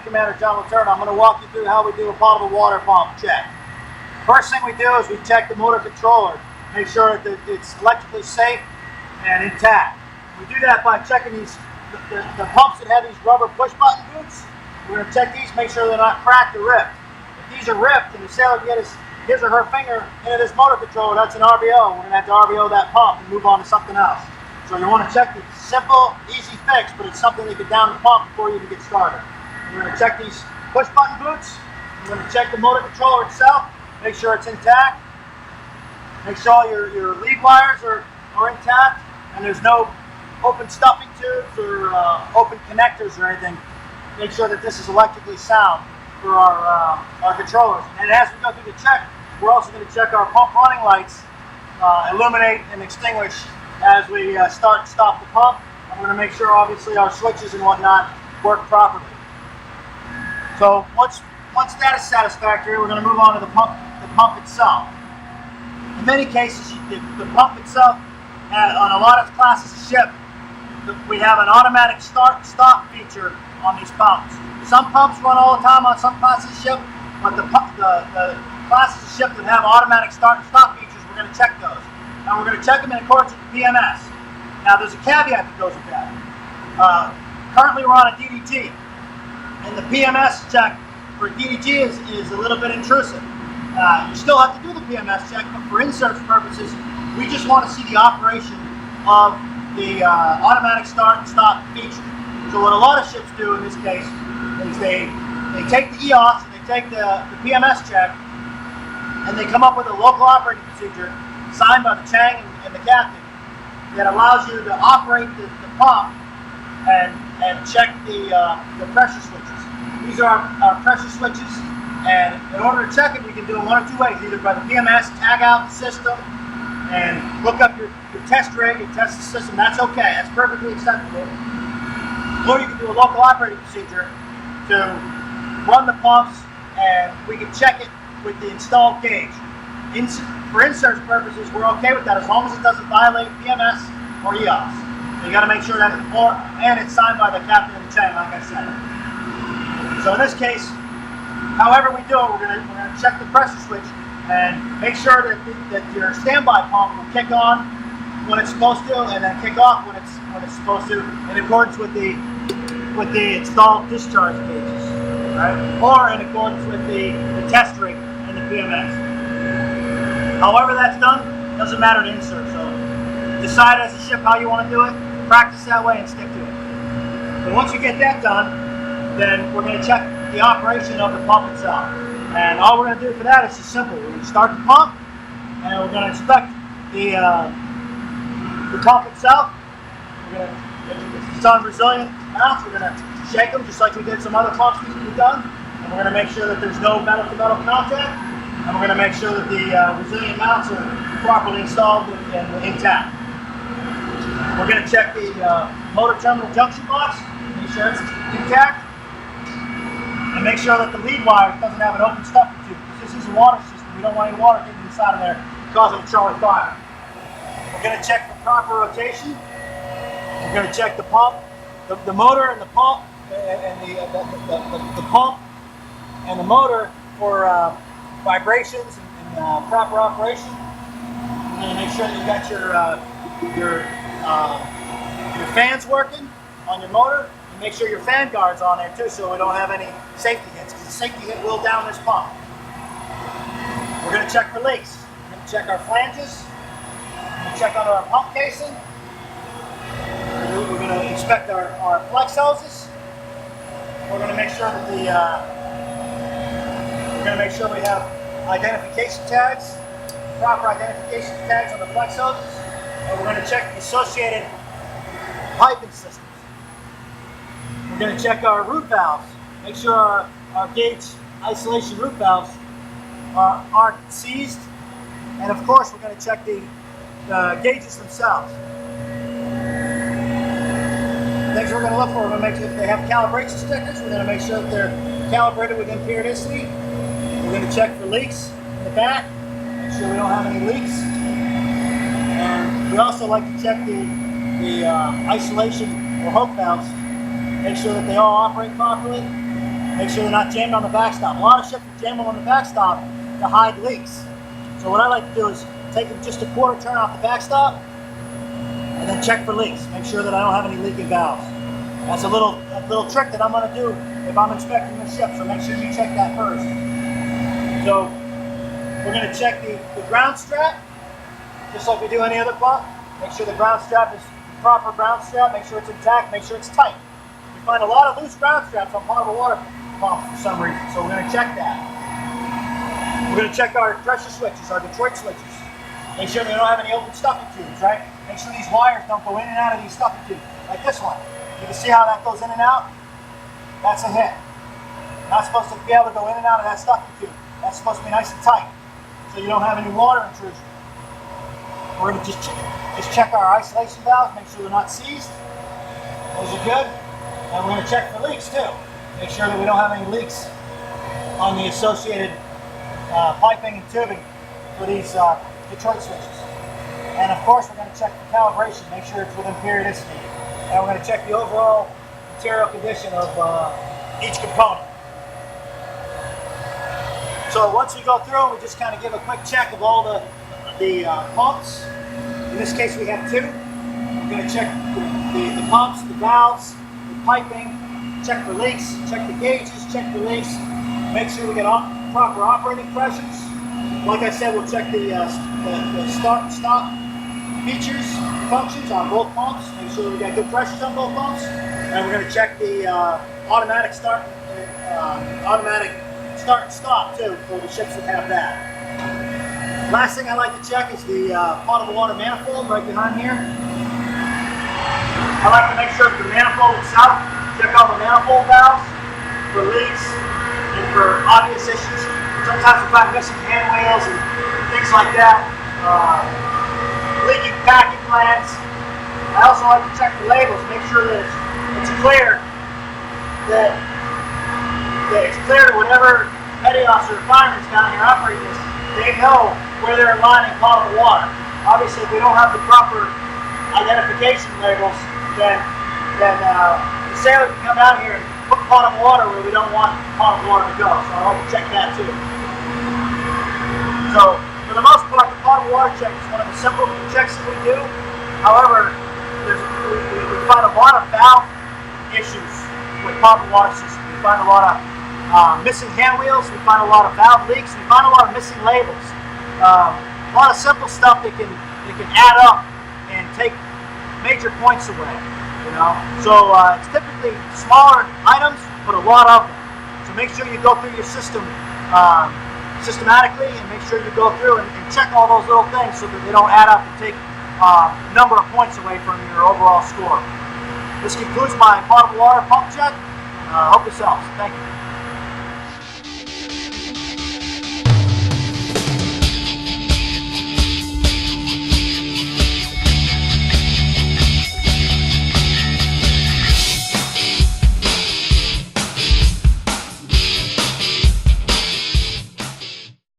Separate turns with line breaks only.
Commander John Latourneau. I'm going to walk you through how we do a potable water pump check. First thing we do is we check the motor controller, make sure that it's electrically safe and intact. We do that by checking the pumps that have these rubber push button boots. We're going to check these, make sure they're not cracked or ripped. If these are ripped and the sailor can get his or her finger into this motor controller, that's an RBO. We're going to have to RBO that pump and move on to something else. So you want to check the simple, easy fix, but it's something that can down the pump before you even get started. We're going to check these push button boots. We're going to check the motor controller itself, make sure it's intact. Make sure your lead wires are intact and there's no open stuffing tubes or open connectors or anything. Make sure that this is electrically sound for our controllers. And as we go through the check, we're also going to check our pump running lights, illuminate and extinguish as we start and stop the pump. And we're going to make sure, obviously, our switches and whatnot work properly. So once that is satisfactory, we're going to move on to the pump itself. In many cases, the pump itself, on a lot of classes of ship, we have an automatic start-stop feature on these pumps. Some pumps run all the time on some classes of ship, but the classes of ship that have automatic start and stop features, we're going to check those. And we're going to check them in accordance with the PMS. Now there's a caveat that goes with that. Currently we're on a DDG, and the PMS check for DDG is a little bit intrusive. You still have to do the PMS check, but for INSURV purposes, we just want to see the operation of the automatic start and stop feature. So what a lot of ships do in this case is they take the EOS and they take the PMS check and they come up with a local operating procedure signed by the Chang and the captain that allows you to operate the pump and check the pressure switches. These are our pressure switches, and in order to check it, we can do it one of two ways: either by the PMS, tag out the system, and look up your test rig and test the system. That's okay, that's perfectly acceptable. Or you can do a local operating procedure to run the pumps, and we can check it with the installed gauge. For INSURV purposes, we're okay with that as long as it doesn't violate PMS or EOS. So you got to make sure that, and it's signed by the captain and the chain, like I said. So in this case, however we do it, we're going to check the pressure switch and make sure that your standby pump will kick on when it's supposed to, and then kick off when it's supposed to, in accordance with the installed discharge gauges, right? Or in accordance with the test rig and the PMS. However that's done, doesn't matter to INSURV. So decide as a ship how you want to do it, practice that way, and stick to it. But once you get that done, then we're going to check the operation of the pump itself. And all we're going to do for that is just simple. We're going to start the pump, and we're going to inspect the pump itself. We're going to, if it's on resilient mounts, we're going to shake them just like we did some other pumps we've done. And we're going to make sure that there's no metal-to-metal contact. And we're going to make sure that the resilient mounts are properly installed and intact. We're going to check the motor terminal junction box, make sure it's intact, and make sure that the lead wire doesn't have an open stuffing tube. This is a water system. We don't want any water getting inside of there causing a Charlie fire. We're going to check for proper rotation. We're going to check the pump, the motor and the pump, and the pump and the motor for vibrations and proper operation. We're going to make sure that you got your fans working on your motor, and make sure your fan guard's on there too, so we don't have any safety hits, because the safety hit will down this pump. We're going to check for leaks. We're going to check our flanges. We're going to check under our pump casing. We're going to inspect our flex hoses. We're going to make sure that we're going to make sure we have identification tags, proper identification tags on the flex hoses, and we're going to check the associated piping systems. We're going to check our root valves, make sure our gauge isolation root valves aren't seized, and of course we're going to check the gauges themselves. Things we're going to look for, we're going to make sure that they have calibration stickers. We're going to make sure that they're calibrated within periodicity. We're going to check for leaks in the back, make sure we don't have any leaks. And we also like to check the isolation or hook valves, make sure that they all operate properly. Make sure they're not jammed on the backstop. A lot of ships jam them on the backstop to hide leaks. So what I like to do is take just a quarter turn off the backstop and then check for leaks. Make sure that I don't have any leaking valves. That's a little trick that I'm going to do if I'm inspecting the ship, so make sure you check that first. So we're going to check the ground strap, just like we do any other pump. Make sure the ground strap is proper ground strap, make sure it's intact, make sure it's tight. We find a lot of loose ground straps on potable water pumps for some reason, so we're going to check that. We're going to check our pressure switches, our Detroit switches. Make sure they don't have any open stuffing tubes, right? Make sure these wires don't go in and out of these stuffing tubes, like this one. You can see how that goes in and out? That's a hit. Not supposed to be able to go in and out of that stuffing tube. That's supposed to be nice and tight, so you don't have any water intrusion. We're going to just check our isolation valves, make sure they're not seized. Those are good. And we're going to check for leaks too. Make sure that we don't have any leaks on the associated piping and tubing for these Detroit switches. And of course, we're going to check for calibration, make sure it's within periodicity. And we're going to check the overall material condition of each component. So once we go through, we just kind of give a quick check of all the pumps. In this case, we have two. We're going to check the pumps, the valves, the piping, check for leaks, check the gauges, check the leaks, make sure we get proper operating pressures. Like I said, we'll check the start and stop features, functions on both pumps, make sure we got good pressures on both pumps. And we're going to check the automatic start and stop too for the ships that have that. Last thing I like to check is the potable water manifold right behind here. I like to make sure that the manifold is out, check all the manifold valves for leaks and for obvious issues. Sometimes we find missing hand wheels and things like that, leaking packing plans. I also like to check the labels, make sure that it's clear that it's clear to whatever petty officer or fireman's down here operating this, they know where they're lining potable water. Obviously, if we don't have the proper identification labels, then the sailor can come down here and put potable water where we don't want potable water to go. So I like to check that too. So for the most part, the potable water check is one of the simple checks that we do. However, we find a lot of valve issues with potable water systems. We find a lot of missing hand wheels, we find a lot of valve leaks, we find a lot of missing labels. A lot of simple stuff that can add up and take major points away, you know. So it's typically smaller items, but a lot of them. So make sure you go through your system systematically, and make sure you go through and check all those little things so that they don't add up and take a number of points away from your overall score. This concludes my potable water pump check. Hope this helps. Thank you.